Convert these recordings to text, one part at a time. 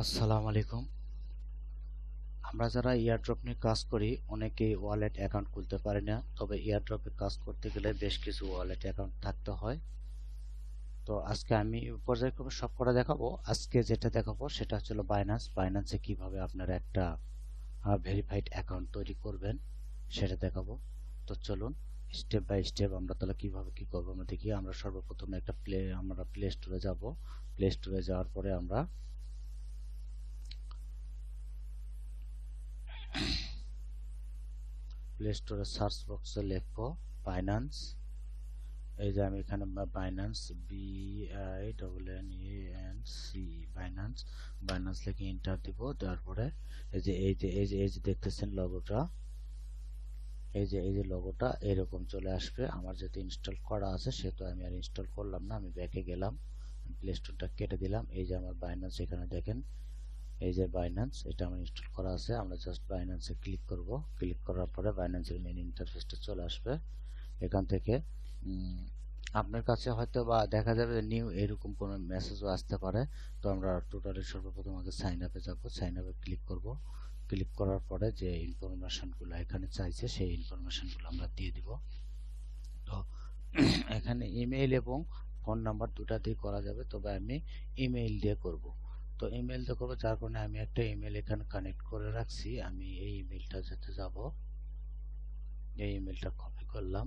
আসসালামু আলাইকুম। আমরা যারা এয়ারড্রপ নিয়ে কাজ করি অনেকেই ওয়ালেট অ্যাকাউন্ট খুলতে পারি না, তবে এয়ারড্রপে কাজ করতে গেলে বেশ কিছু ওয়ালেট অ্যাকাউন্ট থাকতে হয়। তো আজকে আমি পর্যায়ক্রমে সব করা দেখাবো। আজকে যেটা দেখাবো সেটা হচ্ছে বাইন্যান্সে কিভাবে আপনারা একটা ভেরিফাইড অ্যাকাউন্ট তৈরি করবেন সেটা দেখাবো। তো চলুন স্টেপ বাই স্টেপ আমরা তাহলে কিভাবে কি করবো আমরা দেখি। আমরা সর্বপ্রথমে আমরা প্লে স্টোরে যাব। প্লে স্টোরে যাওয়ার পরে আমরা প্লে স্টোরে সার্চ বক্সে লিখবো বাইন্যান্স। এই যে আমি এখানে বাইন্যান্স BINNANC বাইন্যান্স লিখে এন্টার দিব। দেওয়ার পরে এই যে দেখতেছেন লগোটা, এই যে লগোটা এরকম চলে আসবে। আমার যেহেতু ইনস্টল করা আছে সেহেতু আমি আর ইনস্টল করলাম না, আমি ব্যাকে গেলাম, প্লে স্টোরটা কেটে দিলাম। এই যে আমার বাইন্যান্স এখানে দেখেন, এই যে বাইন্যান্স এটা আমার ইনস্টল করা আছে। আমরা জাস্ট বাইন্যান্সে ক্লিক করব। ক্লিক করার পরে বাইন্যান্সের মেইন ইন্টারফেসটা চলে আসবে। এখান থেকে আপনার কাছে হয়তো বা দেখা যাবে নিউ এরকম কোনো মেসেজও আসতে পারে। তো আমরা টোটালি সর্বপ্রথম আগে সাইন আপে যাব। সাইন আপে ক্লিক করব। ক্লিক করার পরে যে ইনফরমেশনগুলো এখানে চাইছে সেই ইনফরমেশনগুলো আমরা দিয়ে দিব। তো এখানে ইমেইল এবং ফোন নাম্বার দুটাতেই করা যাবে, তবে আমি ইমেইল দিয়ে করব। তো ইমেইল দিয়ে করবো, যার কারণে আমি একটা ইমেইল এখানে কানেক্ট করে রাখছি। আমি এই ইমেইলটা যেতে যাব, এই ইমেইলটা কপি করলাম।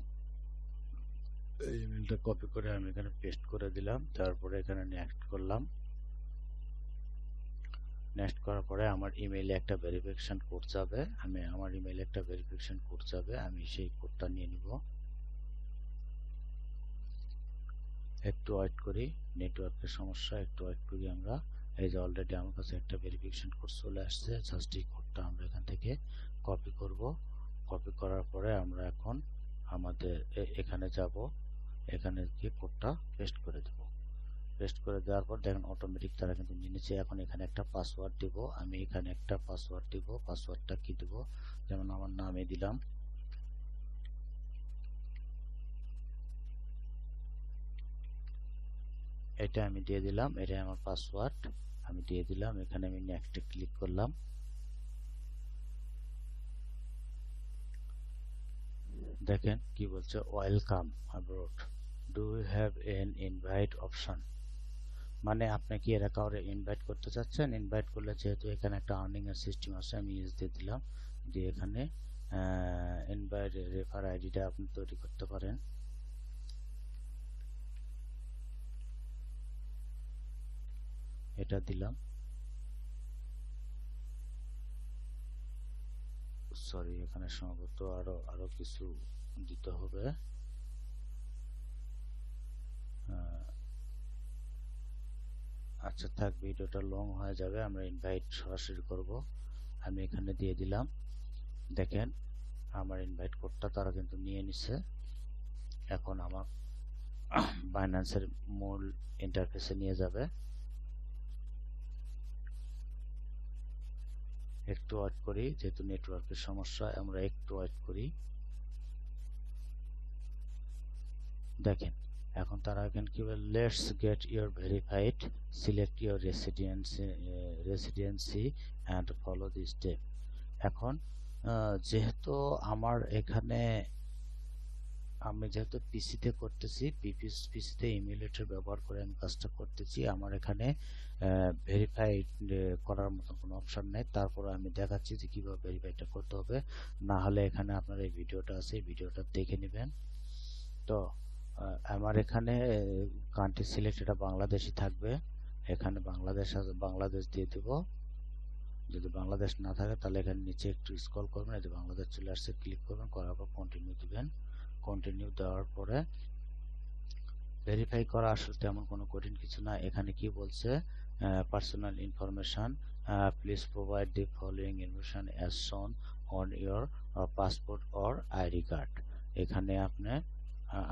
এই ইমেইলটা কপি করে আমি এখানে পেস্ট করে দিলাম। তারপরে এখানে নেক্সট করলাম। নেক্সট করার পরে আমার ইমেইলে একটা ভেরিফিকেশন কোড যাবে। আমার ইমেইলে একটা ভেরিফিকেশন কোড যাবে, আমি সেই কোডটা নিয়ে নিব। একটু ওয়েট করি, নেটওয়ার্কের সমস্যা, একটু ওয়েট করি আমরা। এই যে অলরেডি আমার কাছে একটা ভেরিফিকেশন কোড চলে আসছে। জাস্ট এই কোডটা আমরা এখান থেকে কপি করব। কপি করার পরে আমরা এখন আমাদের এখানে যাব, এখানে গিয়ে কোডটা পেস্ট করে দেব। পেস্ট করে দেওয়ার পর দেখেন অটোমেটিক তারা কিন্তু নিয়ে নিচ্ছে। এখন এখানে একটা পাসওয়ার্ড দিব, আমি এখানে একটা পাসওয়ার্ড দিব। পাসওয়ার্ডটা কি দিব, যেমন আমার নামে দিলাম। এটা আমি দিয়ে দিলাম, এটাই আমার পাসওয়ার্ড, আমি দিয়ে দিলাম। এখানে আমি নেক্সটে ক্লিক করলাম। দেখেন কি বলছে, welcome abroad, do you have an invite option. মানে আপনি কি এরা কাউরে ইনভাইট করতে চাচ্ছেন? ইনভাইট করলে যেহেতু এখানে একটা আর্নিং এর সিস্টেম আছে, আমি ইউজ দিয়ে দিলাম। দিয়ে এখানে ইনভাইট রেফার আইডিটা আপনি তৈরি করতে পারেন। এটা দিলাম। সরি, এখানে সম্ভবত আরো কিছু দিতে হবে। আচ্ছা থাক, ভিডিওটা লং হয়ে যাবে, আমরা ইনভাইট সরাসরি করব। আমি এখানে দিয়ে দিলাম। দেখেন আমার ইনভাইট কোডটা তারা কিন্তু নিয়ে নিছে। এখন আমার বাইন্যান্সের মূল ইন্টারফেসে নিয়ে যাবে। একটু ওয়েট করি, যেহেতু নেটওয়ার্কের সমস্যা, আমরা একটু ওয়েট করি। দেখেন এখন তারা এখানে কি বলে, let's get your verified, select your residency and follow the step. এখন যেহেতু আমার এখানে আমি যেহেতু পিসিতে করতেছি, পিসিতে ইমুলেটর ব্যবহার করে আমি কাজটা করতেছি, আমার এখানে ভেরিফাইড করার মতন কোনো অপশন নেই। তারপর আমি দেখাচ্ছি যে কিভাবে ভেরিফাইডটা করতে হবে। না হলে এখানে আপনার এই ভিডিওটা আছে, এই ভিডিওটা দেখে নেবেন। তো আমার এখানে কান্ট্রি সিলেক্ট এটা বাংলাদেশই থাকবে। এখানে বাংলাদেশ দিয়ে দেব। যদি বাংলাদেশ না থাকে তাহলে এখানে নিচে একটু স্ক্রল করবেন, এই যে বাংলাদেশ চলে আসছে, ক্লিক করবেন, করার পর কন্টিনিউ দিবেন। কন্টিনিউ দেওয়ার পরে ভেরিফাই করা আসলে তেমন কোনো কঠিন কিছু না। এখানে কি বলছে, personal information, please provide the following information as শোন on your passport or ID card. এখানে আপনি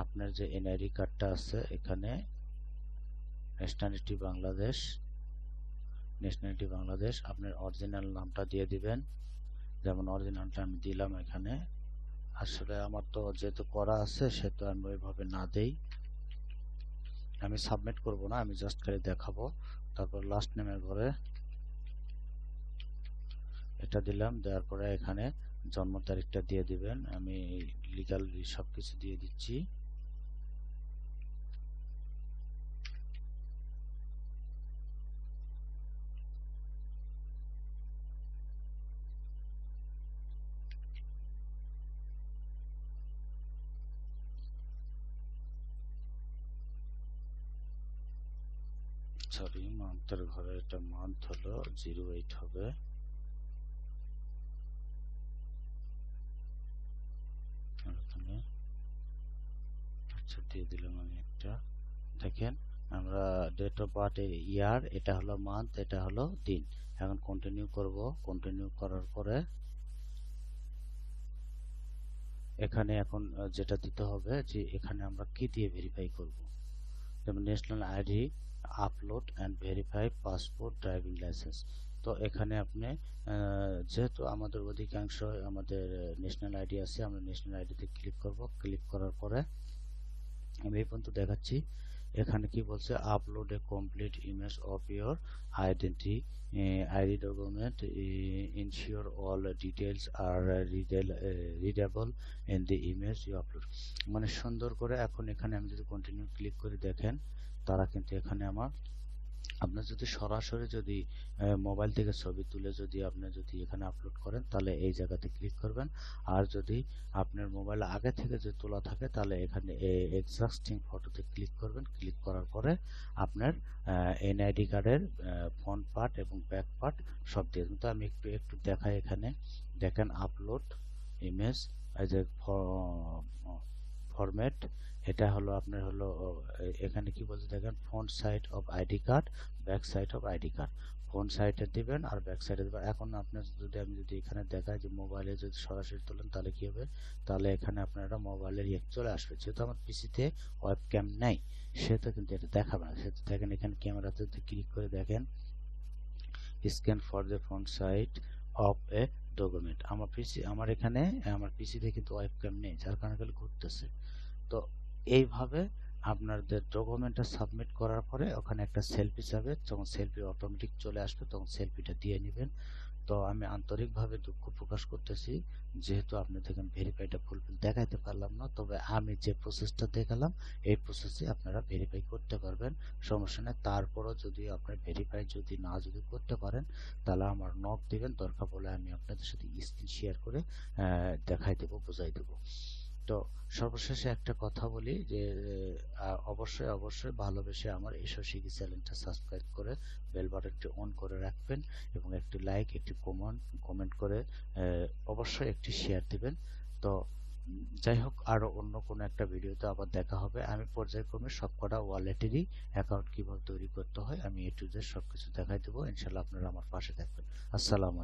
আপনার যে এনআইডি কার্ডটা আছে, এখানে ন্যাশনালিটি বাংলাদেশ, আপনার অরিজিনাল নামটা দিয়ে দিবেন। যেমন অরিজিনালটা আমি দিলাম এখানে। আসলে আমার তো যেহেতু করা আছে সেহেতু আমি ওইভাবে না দেই, আমি সাবমিট করব না, আমি জাস্ট খালি দেখাবো। তারপর লাস্ট নেমের ঘরে অ্যাড্রেসটা দিলাম, দেওয়ার পরে এখানে জন্ম তারিখটা দিয়ে দিবেন। আমি লিগাল সবকিছু দিয়ে দিচ্ছি। সরি, মান্থের ঘরে এটা মান্থ হলো 08 হবে। এখানে আচ্ছা দিয়ে দিলাম আমি একটা। দেখেন আমরা ডেট অফ বার্থ ইয়ার, এটা হলো মান্থ, এটা হলো দিন। এখন কন্টিনিউ করব। কন্টিনিউ করার পরে এখানে এখন যেটা দিতে হবে যে এখানে আমরা কি দিয়ে ভেরিফাই করব। যেমন national ID, upload and verify passport, driving licence. তো এখানে আপনি যেহেতু আমাদের অধিকাংশ আমাদের ন্যাশনাল আইডি আছে, আমরা ন্যাশনাল আইডিতে ক্লিক করব। ক্লিক করার পরে আমি এই পর্যন্ত দেখাচ্ছি। এখানে কি বলছে, upload a complete image of your identity ID document, ensure all details are readable in the image you upload. মানে সুন্দর করে এখন এখানে আমি যদি কন্টিনিউ ক্লিক করে দেখেন, তারা কিন্তু এখানে আমার, আপনার যদি সরাসরি যদি মোবাইল থেকে ছবি তুলে যদি আপনি যদি এখানে আপলোড করেন তাহলে এই জায়গাতে ক্লিক করবেন। আর যদি আপনার মোবাইল আগে থেকে যদি তোলা থাকে তাহলে এখানে এক্সিস্টিং ফটোতে ক্লিক করবেন। ক্লিক করার পরে আপনার এনআইডি কার্ডের ফ্রন্ট পার্ট এবং ব্যাক পার্ট সব দিয়ে দেবেন। তো আমি একটু দেখাই। এখানে দেখেন আপলোড ইমেজ এই যে ফরম্যাট, এটা হলো আপনার হলো এখানে কি বলছে দেখেন, front side of ID card, back side of ID card. Front সাইডে দিবেন আর ব্যাক সাইডে দিবেন। এখন আপনার যদি আমি যদি এখানে দেখাই যে মোবাইলে যদি সরাসরি তোলেন তাহলে কি হবে, তাহলে এখানে আপনারা মোবাইলের ইয়ে চলে আসবে। যেহেতু আমার পিসিতে ওয়েব ক্যাম নাই সেহেতু কিন্তু এটা দেখাবে না। সেহেতু দেখেন এখানে ক্যামেরাতে যদি ক্লিক করে দেখেন, scan for the front side of A document. আমার এখানে আমার পিসিতে কিন্তু ওয়েব ক্যাম নেই, যার কারণে খালি ঘুরতেছে। তো এইভাবে আপনাদের ডকুমেন্টটা সাবমিট করার পরে ওখানে একটা সেলফি যাবে, যখন সেলফি অটোমেটিক চলে আসবে তখন সেলফিটা দিয়ে নেবেন। তো আমি আন্তরিকভাবে দুঃখ প্রকাশ করতেছি, যেহেতু আপনি দেখেন ভেরিফাইটা ফুলফিল দেখাইতে পারলাম না, তবে আমি যে প্রসেসটা দেখালাম এই প্রসেসে আপনারা ভেরিফাই করতে পারবেন, সমস্যা নেই। তারপরও যদি আপনার ভেরিফাই যদি করতে পারেন তাহলে আমার নক দিবেন, দরকার পড়লে আমি আপনাদের সাথে স্ক্রিন শেয়ার করে দেখাই দেবো, বোঝাই দেবো। তো সর্বশেষে একটা কথা বলি যে অবশ্যই ভালোবেসে আমার এসো শিখি চ্যানেলটা সাবস্ক্রাইব করে বেল বাটনটি অন করে রাখবেন এবং একটি লাইক, একটি কমেন্ট করে অবশ্যই একটি শেয়ার দিবেন। তো যাই হোক, আরো অন্য কোনো একটা ভিডিওতে আবার দেখা হবে। আমি পর্যায়ক্রমে সবকটা ওয়ালেটেরই অ্যাকাউন্ট কিভাবে তৈরি করতে হয় আমি A to Z সবকিছু দেখাই দেবো। ইনশাল্লাহ আপনারা আমার পাশে থাকবেন। আসসালামু আলাইকুম।